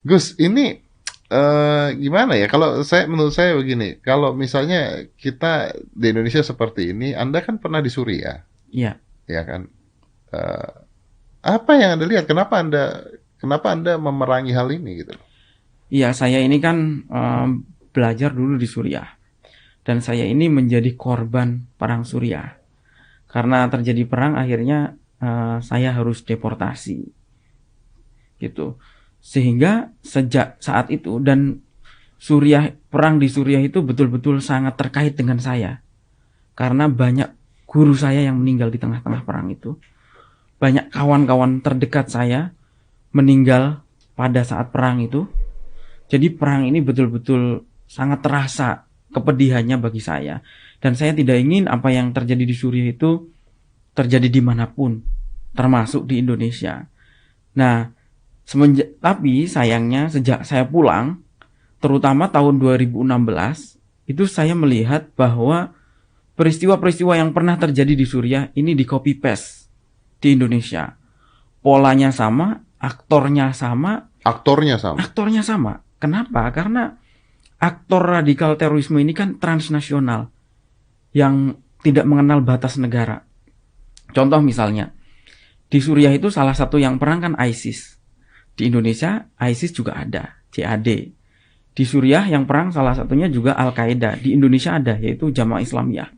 Gus, ini gimana ya? Kalau menurut saya begini, kalau misalnya kita di Indonesia seperti ini, Anda kan pernah di Suriah, Iya, ya kan? Eh, apa yang Anda lihat? Kenapa Anda memerangi hal ini gitu loh? iya saya ini kan belajar dulu di Suriah dan saya ini menjadi korban perang Suriah. Karena terjadi perang akhirnya saya harus deportasi gitu. Sehingga sejak saat itu dan perang di Suriah itu betul-betul sangat terkait dengan saya. Karena banyak guru saya yang meninggal di tengah-tengah perang itu. Banyak kawan-kawan terdekat saya meninggal pada saat perang itu. Jadi perang ini betul-betul sangat terasa kepedihannya bagi saya. Dan saya tidak ingin apa yang terjadi di Suriah itu terjadi dimanapun, termasuk di Indonesia. Nah, tapi sayangnya sejak saya pulang, terutama tahun 2016, itu saya melihat bahwa peristiwa-peristiwa yang pernah terjadi di Suriah ini di copy paste di Indonesia. Polanya sama, Aktornya sama. aktornya sama. Kenapa? Karena aktor radikal terorisme ini kan transnasional yang tidak mengenal batas negara. Contoh misalnya, di Suriah itu salah satu yang perang kan ISIS. Di Indonesia ISIS juga ada, JAD. Di Suriah yang perang salah satunya juga Al-Qaeda. Di Indonesia ada, yaitu Jamaah Islamiyah.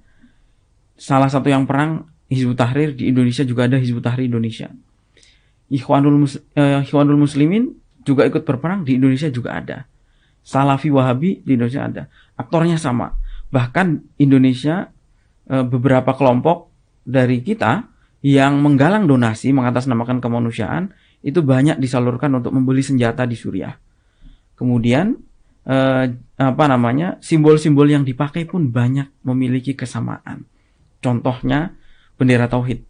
Salah satu yang perang Hizbut Tahrir, di Indonesia juga ada Hizbut Tahrir Indonesia. Ikhwanul Muslimin juga ikut berperang, di Indonesia juga ada. Salafi Wahabi di Indonesia ada. Aktornya sama. Bahkan Indonesia beberapa kelompok dari kita yang menggalang donasi mengatasnamakan kemanusiaan itu banyak disalurkan untuk membeli senjata di Suriah. Kemudian simbol-simbol yang dipakai pun banyak memiliki kesamaan. Contohnya bendera tauhid.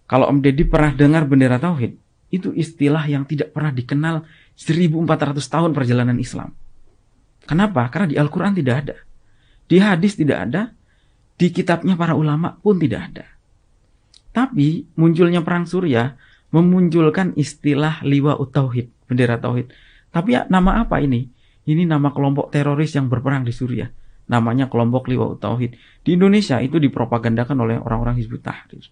Kalau Om Deddy pernah dengar bendera tauhid, itu istilah yang tidak pernah dikenal 1400 tahun perjalanan Islam. Kenapa? Karena di Al-Quran tidak ada. Di hadis tidak ada. Di kitabnya para ulama pun tidak ada. Tapi munculnya perang Suriah memunculkan istilah liwa tauhid, bendera tauhid. Tapi ya, nama apa ini? Ini nama kelompok teroris yang berperang di Suriah. Namanya kelompok liwa tauhid. Di Indonesia itu dipropagandakan oleh orang-orang Hizbut Tahrir.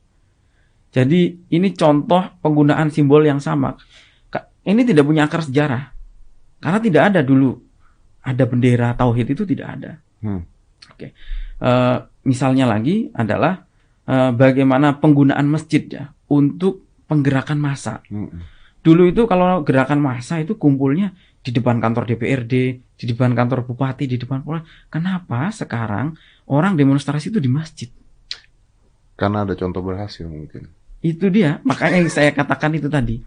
Jadi ini contoh penggunaan simbol yang sama. Ini tidak punya akar sejarah. Karena tidak ada dulu ada bendera tauhid itu tidak ada. Hmm. Oke. Misalnya lagi adalah bagaimana penggunaan masjid ya untuk penggerakan massa. Dulu itu kalau gerakan massa itu kumpulnya di depan kantor DPRD, di depan kantor bupati, di depan polres. Kenapa sekarang orang demonstrasi itu di masjid? Karena ada contoh berhasil mungkin. Itu dia, makanya yang saya katakan itu tadi.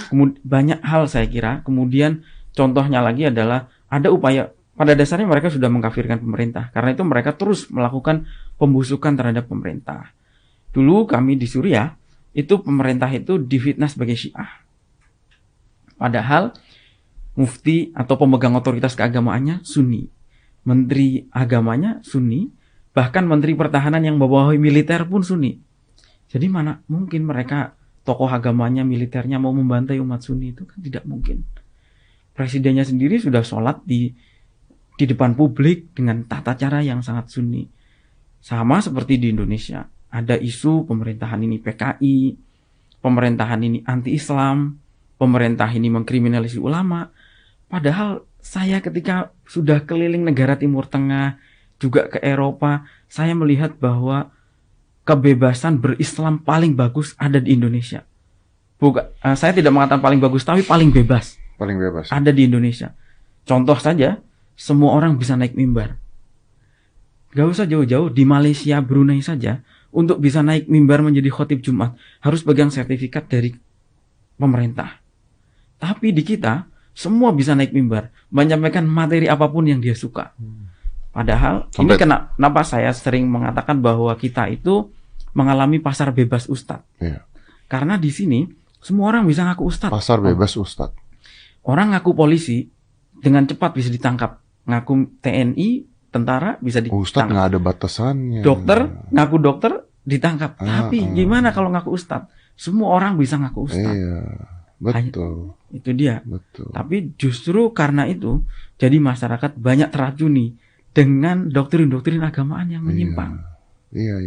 Kemudian banyak hal saya kira. Kemudian contohnya lagi adalah ada upaya, pada dasarnya mereka sudah mengkafirkan pemerintah. Karena itu mereka terus melakukan pembusukan terhadap pemerintah. Dulu kami di Suriah, itu pemerintah itu difitnah sebagai Syiah. Padahal mufti atau pemegang otoritas keagamaannya Sunni. Menteri agamanya Sunni, bahkan menteri pertahanan yang membawahi militer pun Sunni. Jadi mana mungkin mereka tokoh agamanya, militernya mau membantai umat Sunni, itu kan tidak mungkin. Presidennya sendiri sudah sholat di depan publik dengan tata cara yang sangat Sunni. Sama seperti di Indonesia. Ada isu pemerintahan ini PKI, pemerintahan ini anti-Islam, pemerintah ini mengkriminalisasi ulama. Padahal saya ketika sudah keliling negara Timur Tengah, juga ke Eropa, saya melihat bahwa kebebasan berislam paling bagus ada di Indonesia. Saya tidak mengatakan paling bagus, tapi paling bebas Paling bebas. ada di Indonesia. Contoh saja, semua orang bisa naik mimbar. Gak usah jauh-jauh, di Malaysia, Brunei saja, untuk bisa naik mimbar menjadi khotib Jumat, harus pegang sertifikat dari pemerintah. Tapi di kita, semua bisa naik mimbar, menyampaikan materi apapun yang dia suka. Padahal, ini Sampai kenapa saya sering mengatakan bahwa kita itu mengalami pasar bebas ustadz. ya, Karena di sini, semua orang bisa ngaku ustadz. pasar bebas Ustadz. Orang ngaku polisi, dengan cepat bisa ditangkap. Ngaku TNI, tentara bisa Ustadz ditangkap. nggak ada batasannya. Dokter, ngaku dokter, ditangkap. Tapi gimana kalau ngaku ustadz? Semua orang bisa ngaku ustadz. Iya. betul, Itu dia. betul. Tapi justru karena itu, jadi masyarakat banyak teracuni dengan doktrin-doktrin agamaan yang Iya, menyimpang. iya, iya.